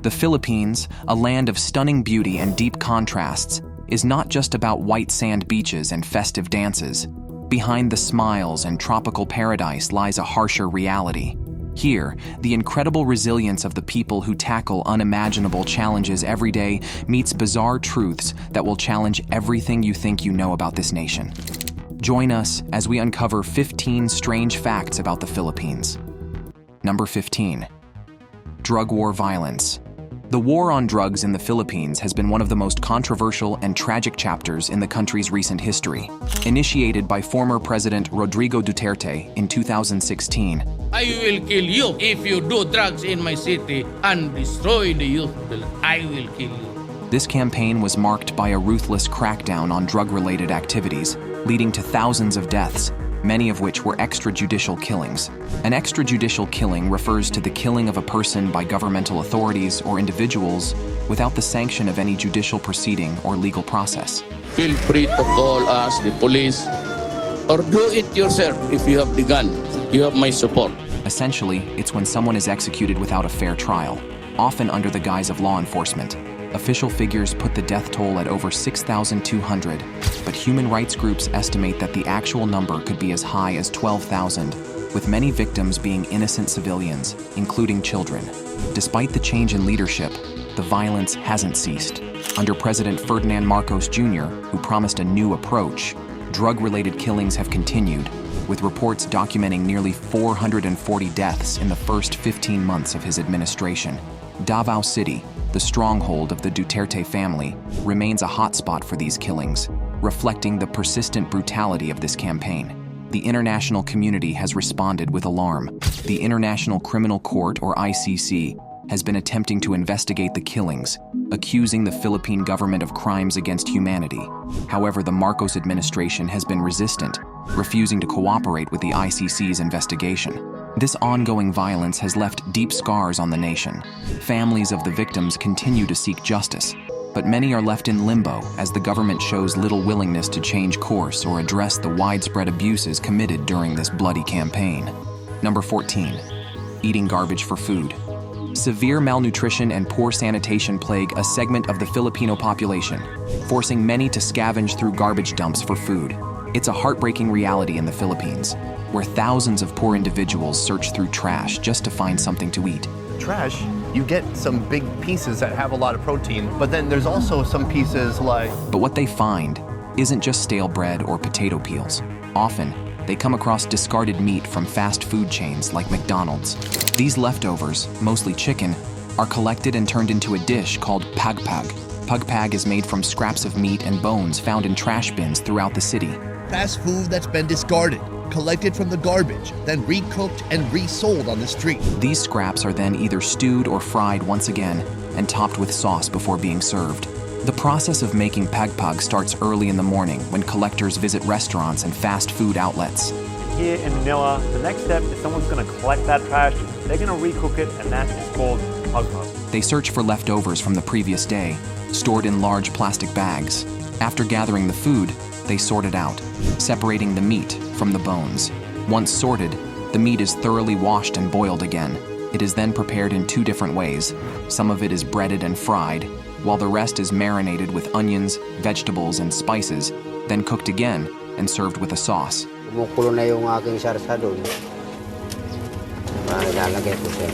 The Philippines, a land of stunning beauty and deep contrasts, is not just about white sand beaches and festive dances. Behind the smiles and tropical paradise lies a harsher reality. Here, the incredible resilience of the people who tackle unimaginable challenges every day meets bizarre truths that will challenge everything you think you know about this nation. Join us as we uncover 15 strange facts about the Philippines. Number 15. Drug war violence. The war on drugs in the Philippines has been one of the most controversial and tragic chapters in the country's recent history. Initiated by former President Rodrigo Duterte in 2016, I will kill you if you do drugs in my city and destroy the youth. I will kill you. This campaign was marked by a ruthless crackdown on drug-related activities, leading to thousands of deaths, many of which were extrajudicial killings. An extrajudicial killing refers to the killing of a person by governmental authorities or individuals without the sanction of any judicial proceeding or legal process. Feel free to call us, the police, or do it yourself if you have the gun. You have my support. Essentially, it's when someone is executed without a fair trial, often under the guise of law enforcement. Official figures put the death toll at over 6,200, but human rights groups estimate that the actual number could be as high as 12,000, with many victims being innocent civilians, including children. Despite the change in leadership, the violence hasn't ceased. Under President Ferdinand Marcos Jr., who promised a new approach, drug-related killings have continued, with reports documenting nearly 440 deaths in the first 15 months of his administration. Davao City, the stronghold of the Duterte family, remains a hotspot for these killings, reflecting the persistent brutality of this campaign. The international community has responded with alarm. The International Criminal Court, or ICC, has been attempting to investigate the killings, accusing the Philippine government of crimes against humanity. However, the Marcos administration has been resistant, refusing to cooperate with the ICC's investigation. This ongoing violence has left deep scars on the nation. Families of the victims continue to seek justice, but many are left in limbo as the government shows little willingness to change course or address the widespread abuses committed during this bloody campaign. Number 14. Eating garbage for food. Severe malnutrition and poor sanitation plague a segment of the Filipino population, forcing many to scavenge through garbage dumps for food. It's a heartbreaking reality in the Philippines, where thousands of poor individuals search through trash just to find something to eat. Trash, you get some big pieces that have a lot of protein, but then there's also some pieces like... But what they find isn't just stale bread or potato peels. Often, they come across discarded meat from fast food chains like McDonald's. These leftovers, mostly chicken, are collected and turned into a dish called Pagpag. Pagpag is made from scraps of meat and bones found in trash bins throughout the city. Fast food that's been discarded, collected from the garbage, then recooked and resold on the street. These scraps are then either stewed or fried once again and topped with sauce before being served. The process of making pagpag starts early in the morning when collectors visit restaurants and fast food outlets. Here in Manila, the next step is someone's going to collect that trash, they're going to recook it, and that is called pagpag. They search for leftovers from the previous day, stored in large plastic bags. After gathering the food, they sort it out, separating the meat from the bones. Once sorted, the meat is thoroughly washed and boiled again. It is then prepared in two different ways. Some of it is breaded and fried, while the rest is marinated with onions, vegetables, and spices, then cooked again and served with a sauce. Kumukulo na yung aking sarsa doon. Ilalagay ko siya.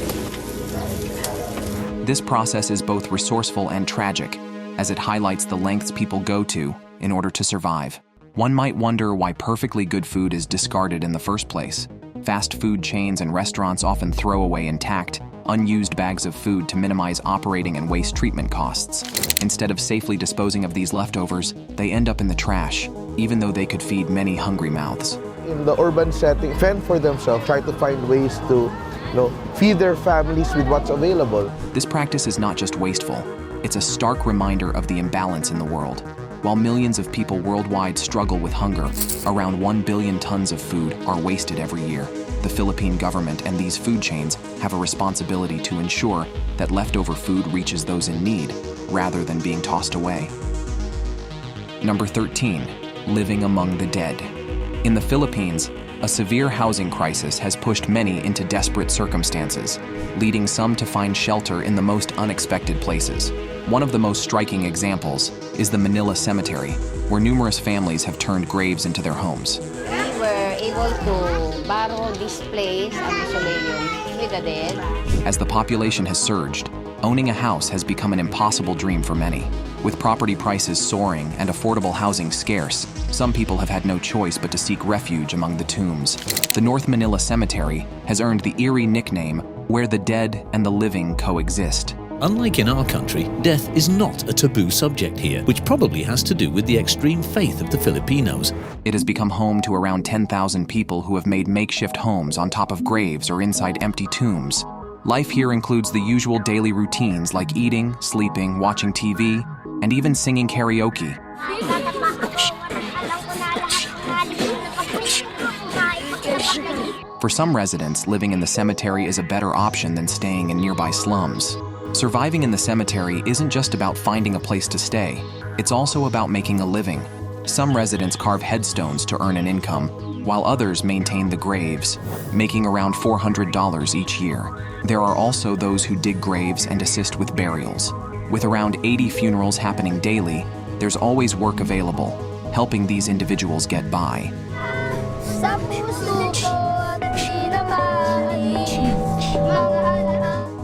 This process is both resourceful and tragic, as it highlights the lengths people go to in order to survive. One might wonder why perfectly good food is discarded in the first place. Fast food chains and restaurants often throw away intact, unused bags of food to minimize operating and waste treatment costs. Instead of safely disposing of these leftovers, they end up in the trash, even though they could feed many hungry mouths. In the urban setting, fend for themselves, try to find ways to feed their families with what's available. This practice is not just wasteful, it's a stark reminder of the imbalance in the world. While millions of people worldwide struggle with hunger, around 1 billion tons of food are wasted every year. The Philippine government and these food chains have a responsibility to ensure that leftover food reaches those in need, rather than being tossed away. Number 13, living among the dead. In the Philippines, A severe housing crisis has pushed many into desperate circumstances, leading some to find shelter in the most unexpected places. One of the most striking examples is the Manila Cemetery, where numerous families have turned graves into their homes. We were able to borrow this place, a mausoleum, with the dead. As the population has surged, owning a house has become an impossible dream for many. With property prices soaring and affordable housing scarce, some people have had no choice but to seek refuge among the tombs. The North Manila Cemetery has earned the eerie nickname where the dead and the living coexist. Unlike in our country, death is not a taboo subject here, which probably has to do with the extreme faith of the Filipinos. It has become home to around 10,000 people who have made makeshift homes on top of graves or inside empty tombs. Life here includes the usual daily routines like eating, sleeping, watching TV, and even singing karaoke. For some residents, living in the cemetery is a better option than staying in nearby slums. Surviving in the cemetery isn't just about finding a place to stay, it's also about making a living. Some residents carve headstones to earn an income, while others maintain the graves, making around $400 each year. There are also those who dig graves and assist with burials. With around 80 funerals happening daily, there's always work available, helping these individuals get by.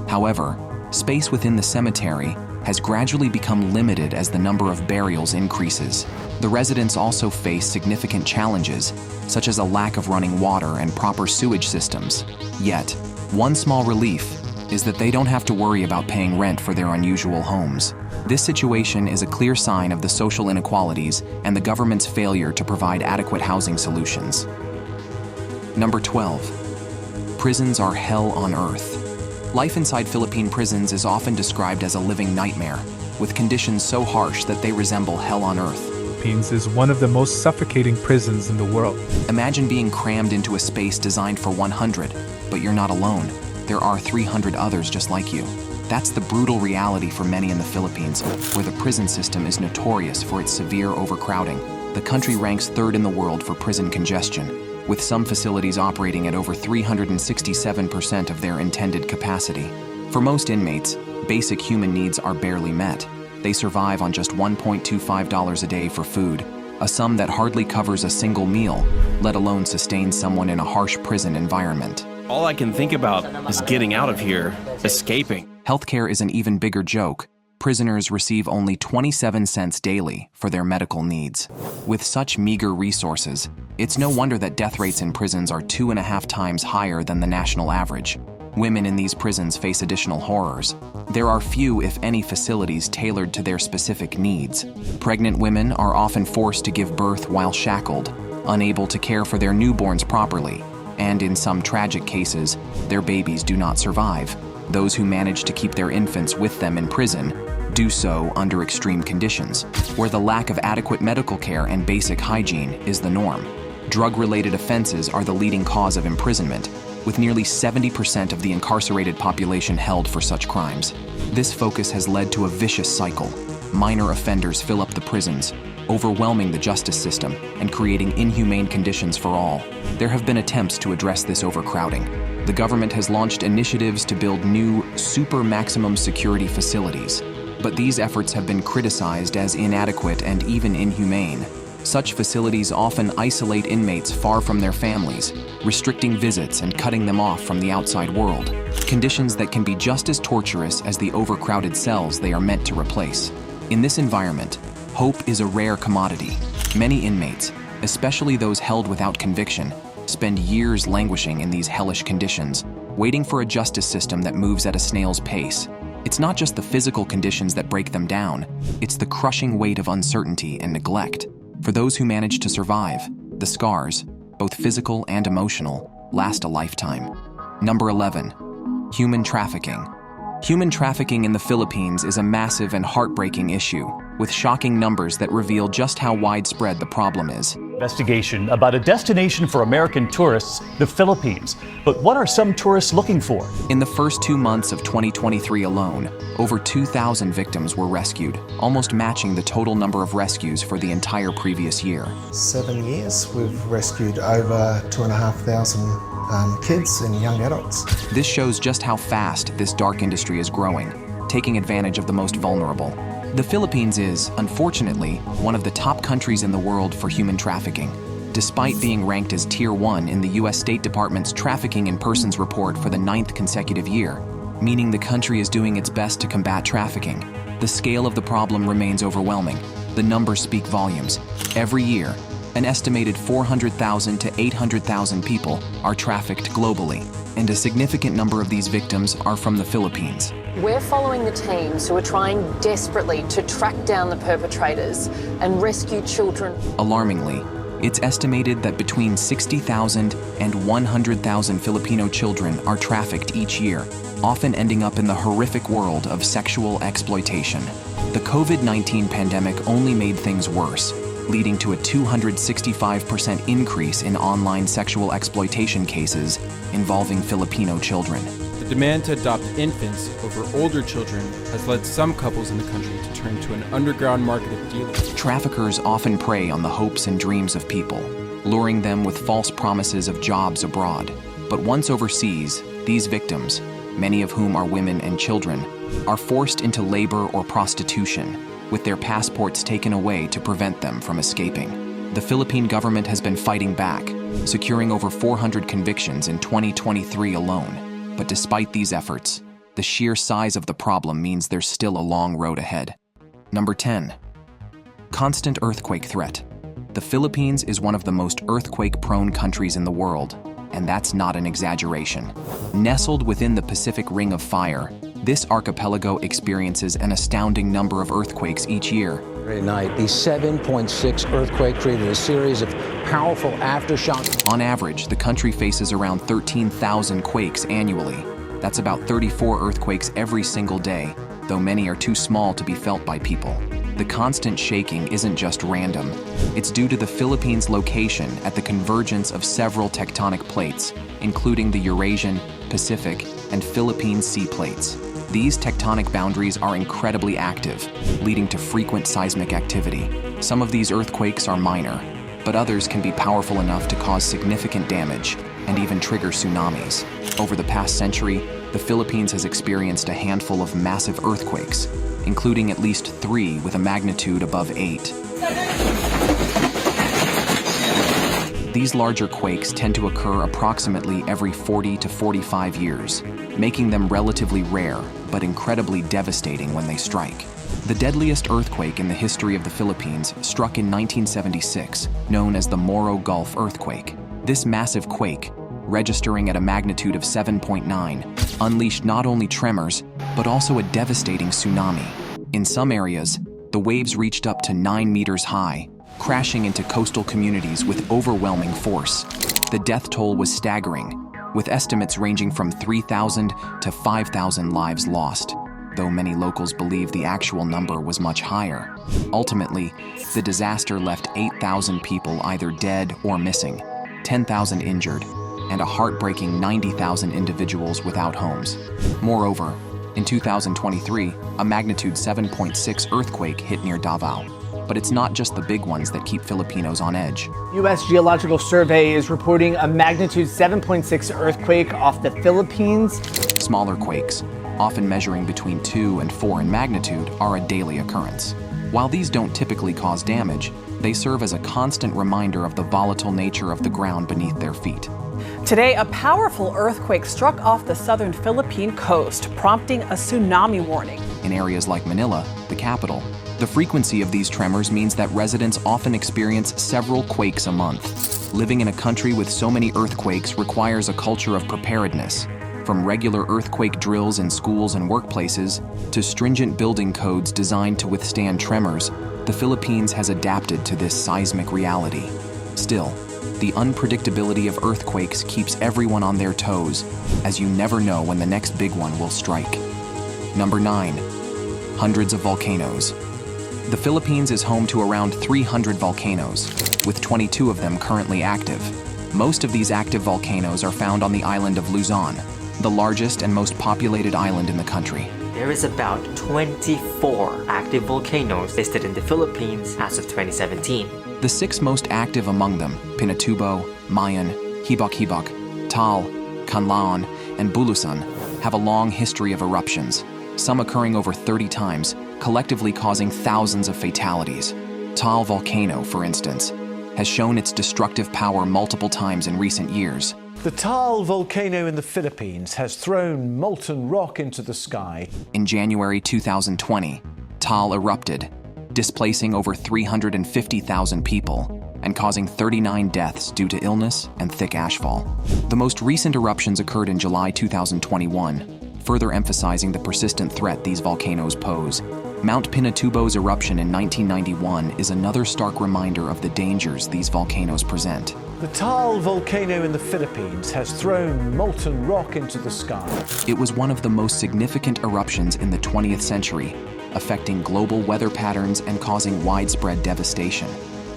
However, space within the cemetery has gradually become limited as the number of burials increases. The residents also face significant challenges, such as a lack of running water and proper sewage systems. Yet, one small relief is that they don't have to worry about paying rent for their unusual homes. This situation is a clear sign of the social inequalities and the government's failure to provide adequate housing solutions. Number 12. Prisons are hell on earth. Life inside Philippine prisons is often described as a living nightmare, with conditions so harsh that they resemble hell on earth. Philippines is one of the most suffocating prisons in the world. Imagine being crammed into a space designed for 100, but you're not alone. There are 300 others just like you. That's the brutal reality for many in the Philippines, where the prison system is notorious for its severe overcrowding. The country ranks third in the world for prison congestion, with some facilities operating at over 367% of their intended capacity. For most inmates, basic human needs are barely met. They survive on just $1.25 a day for food, a sum that hardly covers a single meal, let alone sustain someone in a harsh prison environment. All I can think about is getting out of here, escaping. Healthcare is an even bigger joke. Prisoners receive only 27 cents daily for their medical needs. With such meager resources, it's no wonder that death rates in prisons are 2.5 times higher than the national average. Women in these prisons face additional horrors. There are few, if any, facilities tailored to their specific needs. Pregnant women are often forced to give birth while shackled, unable to care for their newborns properly, and in some tragic cases, their babies do not survive. Those who manage to keep their infants with them in prison do so under extreme conditions, where the lack of adequate medical care and basic hygiene is the norm. Drug-related offenses are the leading cause of imprisonment, with nearly 70% of the incarcerated population held for such crimes. This focus has led to a vicious cycle. Minor offenders fill up the prisons, overwhelming the justice system and creating inhumane conditions for all. There have been attempts to address this overcrowding. The government has launched initiatives to build new super maximum security facilities, but these efforts have been criticized as inadequate and even inhumane. Such facilities often isolate inmates far from their families, restricting visits and cutting them off from the outside world, conditions that can be just as torturous as the overcrowded cells they are meant to replace. In this environment, hope is a rare commodity. Many inmates, especially those held without conviction, spend years languishing in these hellish conditions, waiting for a justice system that moves at a snail's pace. It's not just the physical conditions that break them down, it's the crushing weight of uncertainty and neglect. For those who manage to survive, the scars, both physical and emotional, last a lifetime. Number 11. Human trafficking. Human trafficking in the Philippines is a massive and heartbreaking issue, with shocking numbers that reveal just how widespread the problem is. Investigation about a destination for American tourists, the Philippines. But what are some tourists looking for? In the first 2 months of 2023 alone, over 2,000 victims were rescued, almost matching the total number of rescues for the entire previous year. 7 years, we've rescued over 2,500 kids and young adults. This shows just how fast this dark industry is growing, taking advantage of the most vulnerable. The Philippines is, unfortunately, one of the top countries in the world for human trafficking. Despite being ranked as Tier 1 in the U.S. State Department's Trafficking in Persons report for the 9th consecutive year, meaning the country is doing its best to combat trafficking, the scale of the problem remains overwhelming. The numbers speak volumes. Every year, an estimated 400,000 to 800,000 people are trafficked globally, and a significant number of these victims are from the Philippines. We're following the teams who are trying desperately to track down the perpetrators and rescue children. Alarmingly, it's estimated that between 60,000 and 100,000 Filipino children are trafficked each year, often ending up in the horrific world of sexual exploitation. The COVID-19 pandemic only made things worse, leading to a 265% increase in online sexual exploitation cases involving Filipino children. The demand to adopt infants over older children has led some couples in the country to turn to an underground market of dealers. Traffickers often prey on the hopes and dreams of people, luring them with false promises of jobs abroad. But once overseas, these victims, many of whom are women and children, are forced into labor or prostitution, with their passports taken away to prevent them from escaping. The Philippine government has been fighting back, securing over 400 convictions in 2023 alone. But despite these efforts, the sheer size of the problem means there's still a long road ahead. Number 10. Constant earthquake threat. The Philippines is one of the most earthquake-prone countries in the world, and that's not an exaggeration. Nestled within the Pacific Ring of Fire, this archipelago experiences an astounding number of earthquakes each year. Night, the 7.6 earthquake created a series of powerful aftershocks. On average, the country faces around 13,000 quakes annually. That's about 34 earthquakes every single day, though many are too small to be felt by people. The constant shaking isn't just random. It's due to the Philippines' location at the convergence of several tectonic plates, including the Eurasian, Pacific, and Philippine sea plates. These tectonic boundaries are incredibly active, leading to frequent seismic activity. Some of these earthquakes are minor, but others can be powerful enough to cause significant damage and even trigger tsunamis. Over the past century, the Philippines has experienced a handful of massive earthquakes, including at least 3 with a magnitude above 8. These larger quakes tend to occur approximately every 40 to 45 years, making them relatively rare, but incredibly devastating when they strike. The deadliest earthquake in the history of the Philippines struck in 1976, known as the Moro Gulf earthquake. This massive quake, registering at a magnitude of 7.9, unleashed not only tremors, but also a devastating tsunami. In some areas, the waves reached up to 9 meters high, crashing into coastal communities with overwhelming force. The death toll was staggering, with estimates ranging from 3,000 to 5,000 lives lost, though many locals believe the actual number was much higher. Ultimately, the disaster left 8,000 people either dead or missing, 10,000 injured, and a heartbreaking 90,000 individuals without homes. Moreover, in 2023, a magnitude 7.6 earthquake hit near Davao. But it's not just the big ones that keep Filipinos on edge. U.S. Geological Survey is reporting a magnitude 7.6 earthquake off the Philippines. Smaller quakes, often measuring between 2 and 4 in magnitude, are a daily occurrence. While these don't typically cause damage, they serve as a constant reminder of the volatile nature of the ground beneath their feet. Today, a powerful earthquake struck off the southern Philippine coast, prompting a tsunami warning. In areas like Manila, the capital, the frequency of these tremors means that residents often experience several quakes a month. Living in a country with so many earthquakes requires a culture of preparedness, from regular earthquake drills in schools and workplaces to stringent building codes designed to withstand tremors. The Philippines has adapted to this seismic reality. Still, the unpredictability of earthquakes keeps everyone on their toes, as you never know when the next big one will strike. Number 9. Hundreds of volcanoes. The Philippines is home to around 300 volcanoes, with 22 of them currently active. Most of these active volcanoes are found on the island of Luzon, the largest and most populated island in the country. There is about 24 active volcanoes listed in the Philippines as of 2017. The 6 most active among them, Pinatubo, Mayon, Hibok-Hibok, Taal, Canlaon, and Bulusan, have a long history of eruptions, some occurring over 30 times, collectively causing thousands of fatalities. Taal volcano, for instance, has shown its destructive power multiple times in recent years. The Taal volcano in the Philippines has thrown molten rock into the sky. In January 2020, Taal erupted, displacing over 350,000 people and causing 39 deaths due to illness and thick ashfall. The most recent eruptions occurred in July 2021, further emphasizing the persistent threat these volcanoes pose. Mount Pinatubo's eruption in 1991 is another stark reminder of the dangers these volcanoes present. The Taal volcano in the Philippines has thrown molten rock into the sky. It was one of the most significant eruptions in the 20th century, affecting global weather patterns and causing widespread devastation.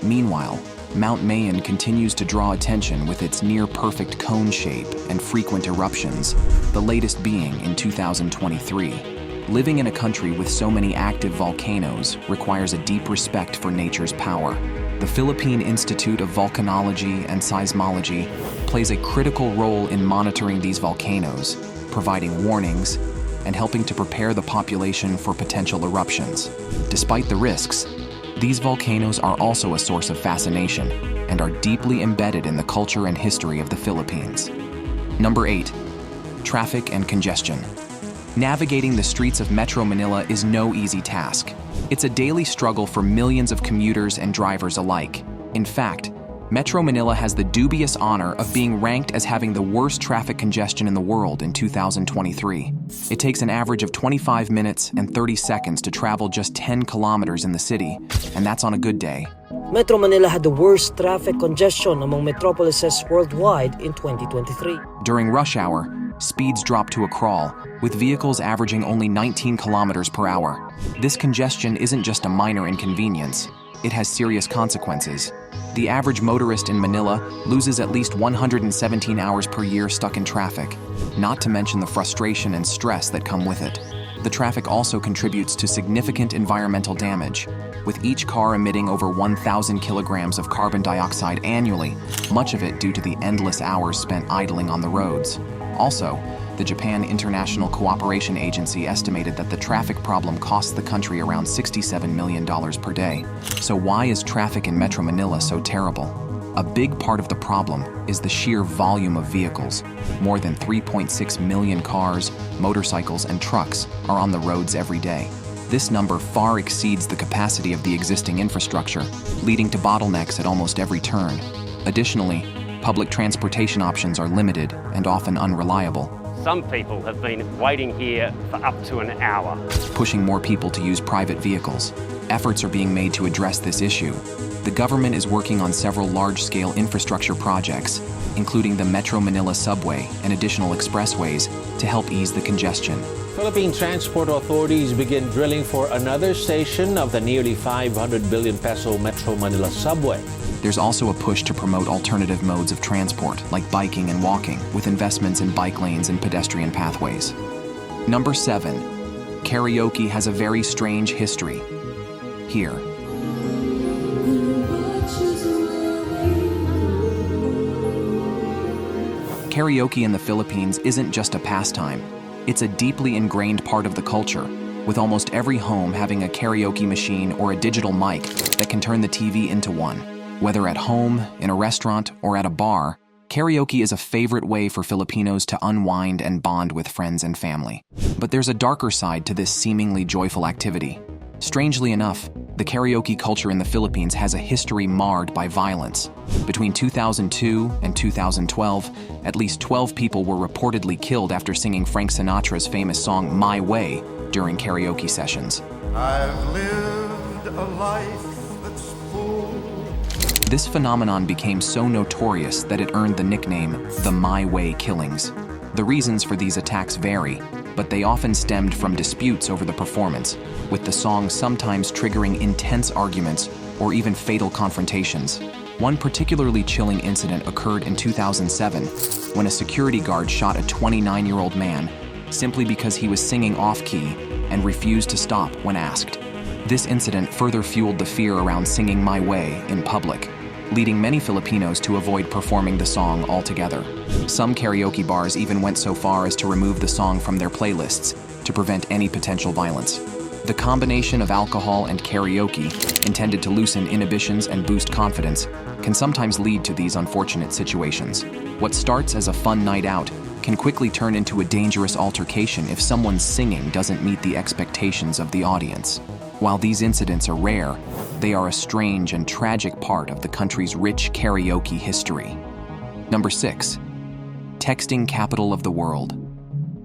Meanwhile, Mount Mayon continues to draw attention with its near-perfect cone shape and frequent eruptions, the latest being in 2023. Living in a country with so many active volcanoes requires a deep respect for nature's power. The Philippine Institute of Volcanology and Seismology plays a critical role in monitoring these volcanoes, providing warnings, and helping to prepare the population for potential eruptions. Despite the risks, these volcanoes are also a source of fascination and are deeply embedded in the culture and history of the Philippines. Number 8. Traffic and congestion. Navigating the streets of Metro Manila is no easy task. It's a daily struggle for millions of commuters and drivers alike. In fact, Metro Manila has the dubious honor of being ranked as having the worst traffic congestion in the world in 2023. It takes an average of 25 minutes and 30 seconds to travel just 10 kilometers in the city, and that's on a good day. Metro Manila had the worst traffic congestion among metropolises worldwide in 2023. During rush hour, speeds drop to a crawl, with vehicles averaging only 19 kilometers per hour. This congestion isn't just a minor inconvenience. It has serious consequences. The average motorist in Manila loses at least 117 hours per year stuck in traffic, not to mention the frustration and stress that come with it. The traffic also contributes to significant environmental damage, with each car emitting over 1,000 kilograms of carbon dioxide annually, much of it due to the endless hours spent idling on the roads. Also, the Japan International Cooperation Agency estimated that the traffic problem costs the country around $67 million per day. So why is traffic in Metro Manila so terrible? A big part of the problem is the sheer volume of vehicles. More than 3.6 million cars, motorcycles, and trucks are on the roads every day. This number far exceeds the capacity of the existing infrastructure, leading to bottlenecks at almost every turn. Additionally, public transportation options are limited and often unreliable. Some people have been waiting here for up to an hour. Pushing more people to use private vehicles. Efforts are being made to address this issue. The government is working on several large-scale infrastructure projects, including the Metro Manila subway and additional expressways, to help ease the congestion. Philippine transport authorities begin drilling for another station of the nearly 500 billion peso Metro Manila subway. There's also a push to promote alternative modes of transport, like biking and walking, with investments in bike lanes and pedestrian pathways. Number 7. Karaoke has a very strange history. Here. Karaoke in the Philippines isn't just a pastime. It's a deeply ingrained part of the culture, with almost every home having a karaoke machine or a digital mic that can turn the TV into one. Whether at home, in a restaurant, or at a bar, karaoke is a favorite way for Filipinos to unwind and bond with friends and family. But there's a darker side to this seemingly joyful activity. Strangely enough, the karaoke culture in the Philippines has a history marred by violence. Between 2002 and 2012, at least 12 people were reportedly killed after singing Frank Sinatra's famous song My Way during karaoke sessions. I've lived a life that's full. This phenomenon became so notorious that it earned the nickname the My Way Killings. The reasons for these attacks vary, but they often stemmed from disputes over the performance, with the song sometimes triggering intense arguments or even fatal confrontations. One particularly chilling incident occurred in 2007 when a security guard shot a 29-year-old man simply because he was singing off-key and refused to stop when asked. This incident further fueled the fear around singing My Way in public, leading many Filipinos to avoid performing the song altogether. Some karaoke bars even went so far as to remove the song from their playlists to prevent any potential violence. The combination of alcohol and karaoke, intended to loosen inhibitions and boost confidence, can sometimes lead to these unfortunate situations. What starts as a fun night out can quickly turn into a dangerous altercation if someone's singing doesn't meet the expectations of the audience. While these incidents are rare, they are a strange and tragic part of the country's rich karaoke history. Number 6. Texting capital of the world.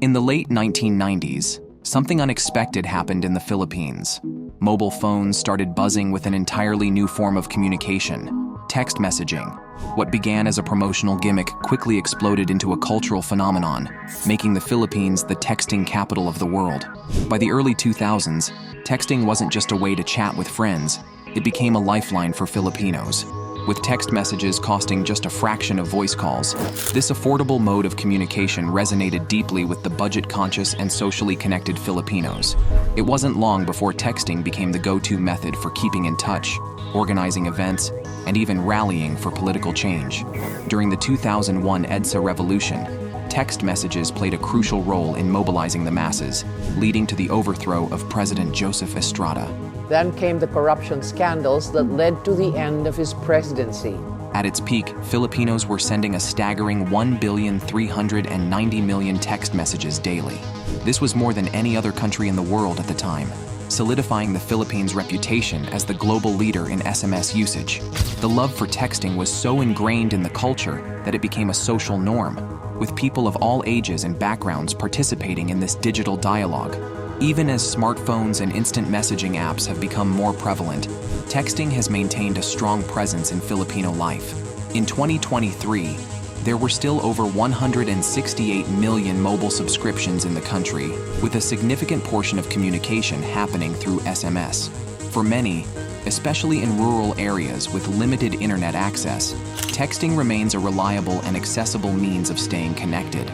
In the late 1990s, something unexpected happened in the Philippines. Mobile phones started buzzing with an entirely new form of communication: text messaging. What began as a promotional gimmick quickly exploded into a cultural phenomenon, making the Philippines the texting capital of the world. By the early 2000s, texting wasn't just a way to chat with friends, it became a lifeline for Filipinos. With text messages costing just a fraction of voice calls, this affordable mode of communication resonated deeply with the budget-conscious and socially connected Filipinos. It wasn't long before texting became the go-to method for keeping in touch, organizing events, and even rallying for political change. During the 2001 EDSA revolution, text messages played a crucial role in mobilizing the masses, leading to the overthrow of President Joseph Estrada. Then came the corruption scandals that led to the end of his presidency. At its peak, Filipinos were sending a staggering 1,390,000,000 text messages daily. This was more than any other country in the world at the time, solidifying the Philippines' reputation as the global leader in SMS usage. The love for texting was so ingrained in the culture that it became a social norm, with people of all ages and backgrounds participating in this digital dialogue. Even as smartphones and instant messaging apps have become more prevalent, texting has maintained a strong presence in Filipino life. In 2023, there were still over 168 million mobile subscriptions in the country, with a significant portion of communication happening through SMS. For many, especially in rural areas with limited internet access, texting remains a reliable and accessible means of staying connected.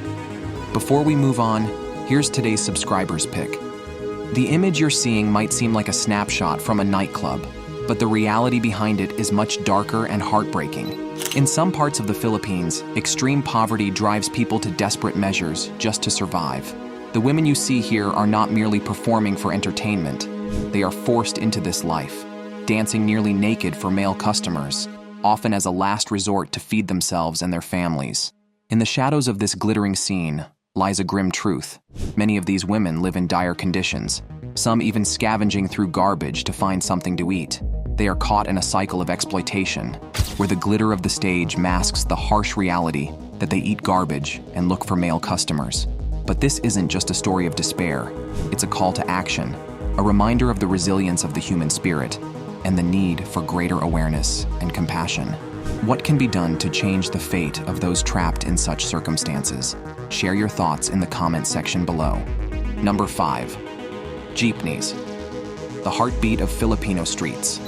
Before we move on, here's today's subscribers pick. The image you're seeing might seem like a snapshot from a nightclub, but the reality behind it is much darker and heartbreaking. In some parts of the Philippines, extreme poverty drives people to desperate measures just to survive. The women you see here are not merely performing for entertainment. They are forced into this life, dancing nearly naked for male customers, often as a last resort to feed themselves and their families. In the shadows of this glittering scene lies a grim truth. Many of these women live in dire conditions, some even scavenging through garbage to find something to eat. They are caught in a cycle of exploitation, where the glitter of the stage masks the harsh reality that they eat garbage and look for male customers. But this isn't just a story of despair. It's a call to action, a reminder of the resilience of the human spirit and the need for greater awareness and compassion. What can be done to change the fate of those trapped in such circumstances? Share your thoughts in the comment section below. Number 5. Jeepneys. The heartbeat of Filipino streets.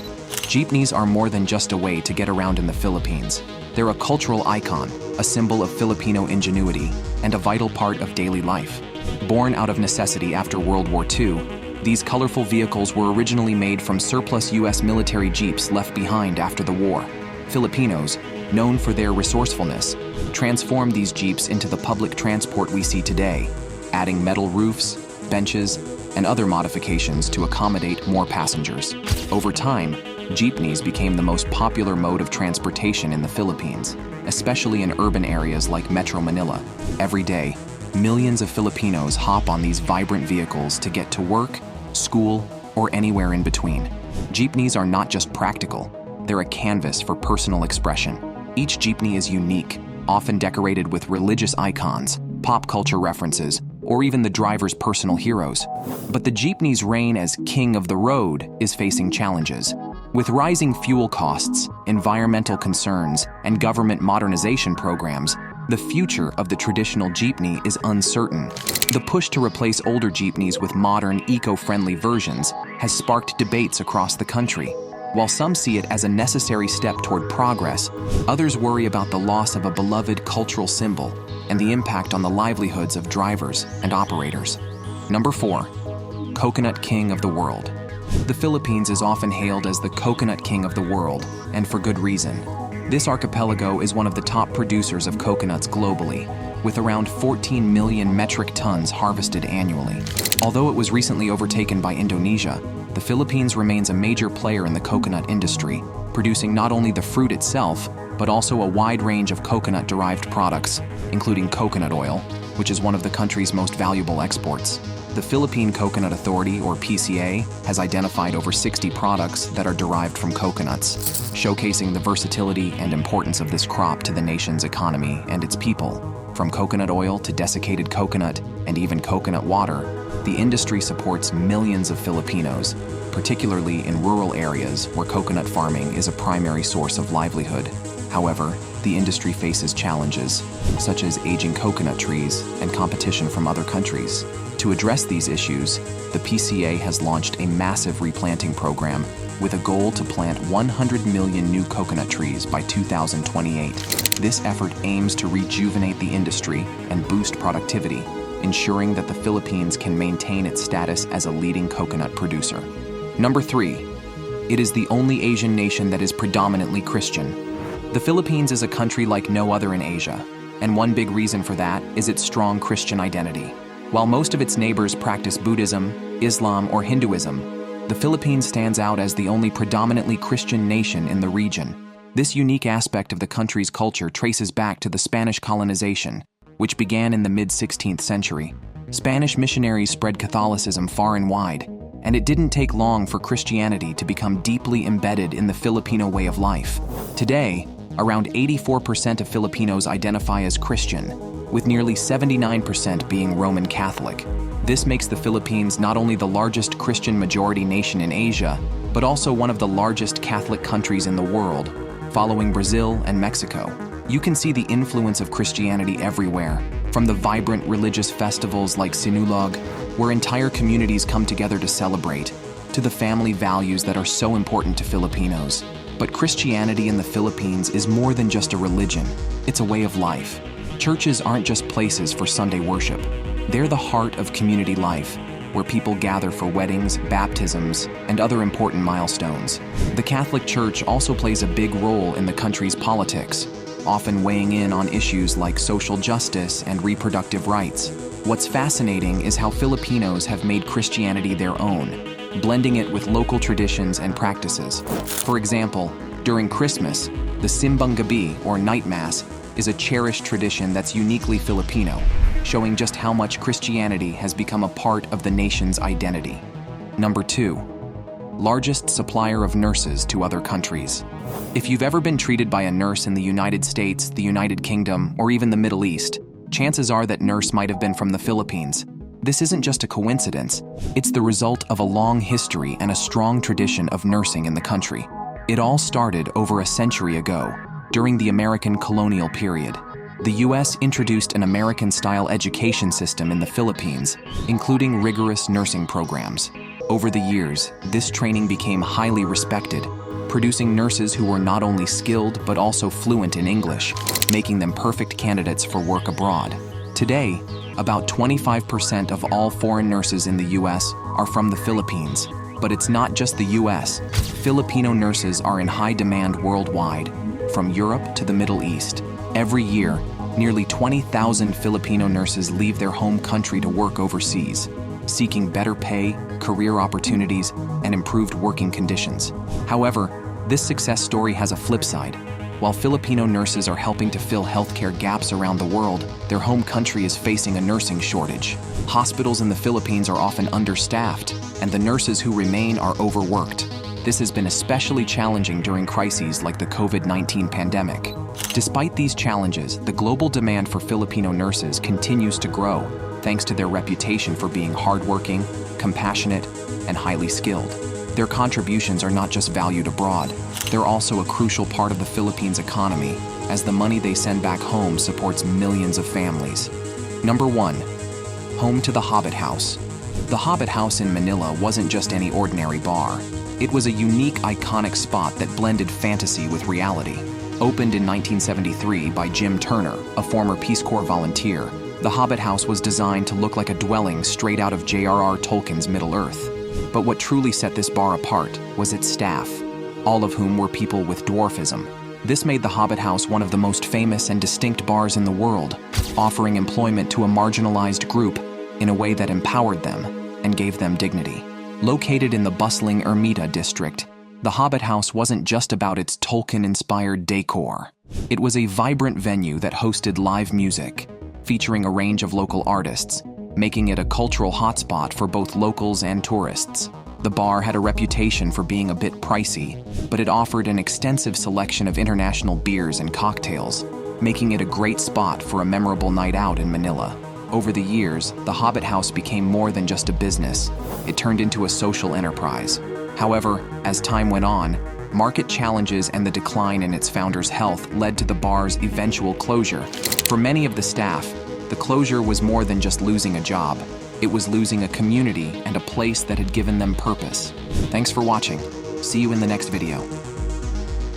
Jeepneys are more than just a way to get around in the Philippines. They're a cultural icon, a symbol of Filipino ingenuity, and a vital part of daily life. Born out of necessity after World War II, these colorful vehicles were originally made from surplus U.S. military jeeps left behind after the war. Filipinos, known for their resourcefulness, transformed these jeeps into the public transport we see today, adding metal roofs, benches, and other modifications to accommodate more passengers. Over time, jeepneys became the most popular mode of transportation in the Philippines, especially in urban areas like Metro Manila. Every day, millions of Filipinos hop on these vibrant vehicles to get to work, school, or anywhere in between. Jeepneys are not just practical, they're a canvas for personal expression. Each jeepney is unique, often decorated with religious icons, pop culture references, or even the driver's personal heroes. But the jeepney's reign as king of the road is facing challenges. With rising fuel costs, environmental concerns, and government modernization programs, The future of the traditional jeepney is uncertain. The push to replace older jeepneys with modern, eco-friendly versions has sparked debates across the country. While some see it as a necessary step toward progress, others worry about the loss of a beloved cultural symbol and the impact on the livelihoods of drivers and operators. Number 4. Coconut King of the World. The Philippines is often hailed as the Coconut King of the world, and for good reason. This archipelago is one of the top producers of coconuts globally, with around 14 million metric tons harvested annually. Although it was recently overtaken by Indonesia, the Philippines remains a major player in the coconut industry, producing not only the fruit itself, but also a wide range of coconut-derived products, including coconut oil, which is one of the country's most valuable exports. The Philippine Coconut Authority, or PCA, has identified over 60 products that are derived from coconuts, showcasing the versatility and importance of this crop to the nation's economy and its people. From coconut oil to desiccated coconut and even coconut water, the industry supports millions of Filipinos, particularly in rural areas where coconut farming is a primary source of livelihood. However, the industry faces challenges, such as aging coconut trees and competition from other countries. To address these issues, the PCA has launched a massive replanting program with a goal to plant 100 million new coconut trees by 2028. This effort aims to rejuvenate the industry and boost productivity, ensuring that the Philippines can maintain its status as a leading coconut producer. Number 3. It is the only Asian nation that is predominantly Christian. The Philippines is a country like no other in Asia, and one big reason for that is its strong Christian identity. While most of its neighbors practice Buddhism, Islam, or Hinduism, the Philippines stands out as the only predominantly Christian nation in the region. This unique aspect of the country's culture traces back to the Spanish colonization, which began in the mid-16th century. Spanish missionaries spread Catholicism far and wide, and it didn't take long for Christianity to become deeply embedded in the Filipino way of life. Today, around 84% of Filipinos identify as Christian, with nearly 79% being Roman Catholic. This makes the Philippines not only the largest Christian majority nation in Asia, but also one of the largest Catholic countries in the world, following Brazil and Mexico. You can see the influence of Christianity everywhere, from the vibrant religious festivals like Sinulog, where entire communities come together to celebrate, to the family values that are so important to Filipinos. But Christianity in the Philippines is more than just a religion, it's a way of life. Churches aren't just places for Sunday worship. They're the heart of community life, where people gather for weddings, baptisms, and other important milestones. The Catholic Church also plays a big role in the country's politics, often weighing in on issues like social justice and reproductive rights. What's fascinating is how Filipinos have made Christianity their own, blending it with local traditions and practices. For example, during Christmas, the Simbang Gabi, or night mass, is a cherished tradition that's uniquely Filipino, showing just how much Christianity has become a part of the nation's identity. Number 2. Largest supplier of nurses to other countries. If you've ever been treated by a nurse in the United States, the United Kingdom, or even the Middle East, chances are that nurse might have been from the Philippines. This isn't just a coincidence, it's the result of a long history and a strong tradition of nursing in the country. It all started over a century ago, during the American colonial period. The U.S. introduced an American-style education system in the Philippines, including rigorous nursing programs. Over the years, this training became highly respected, producing nurses who were not only skilled but also fluent in English, making them perfect candidates for work abroad. Today, about 25% of all foreign nurses in the U.S. are from the Philippines. But it's not just the U.S. Filipino nurses are in high demand worldwide, from Europe to the Middle East. Every year, nearly 20,000 Filipino nurses leave their home country to work overseas, seeking better pay, career opportunities, and improved working conditions. However, this success story has a flip side. While Filipino nurses are helping to fill healthcare gaps around the world, their home country is facing a nursing shortage. Hospitals in the Philippines are often understaffed, and the nurses who remain are overworked. This has been especially challenging during crises like the COVID-19 pandemic. Despite these challenges, the global demand for Filipino nurses continues to grow, thanks to their reputation for being hardworking, compassionate, and highly skilled. Their contributions are not just valued abroad, they're also a crucial part of the Philippines' economy, as the money they send back home supports millions of families. Number 1. Home to the Hobbit House. The Hobbit House in Manila wasn't just any ordinary bar. It was a unique, iconic spot that blended fantasy with reality. Opened in 1973 by Jim Turner, a former Peace Corps volunteer, the Hobbit House was designed to look like a dwelling straight out of J.R.R. Tolkien's Middle-earth. But what truly set this bar apart was its staff, all of whom were people with dwarfism. This made the Hobbit House one of the most famous and distinct bars in the world, offering employment to a marginalized group in a way that empowered them and gave them dignity. Located in the bustling Ermita district, the Hobbit House wasn't just about its Tolkien-inspired decor. It was a vibrant venue that hosted live music, featuring a range of local artists, making it a cultural hotspot for both locals and tourists. The bar had a reputation for being a bit pricey, but it offered an extensive selection of international beers and cocktails, making it a great spot for a memorable night out in Manila. Over the years, the Hobbit House became more than just a business. It turned into a social enterprise. However, as time went on, market challenges and the decline in its founder's health led to the bar's eventual closure. For many of the staff, the closure was more than just losing a job. It was losing a community and a place that had given them purpose. Thanks for watching. See you in the next video.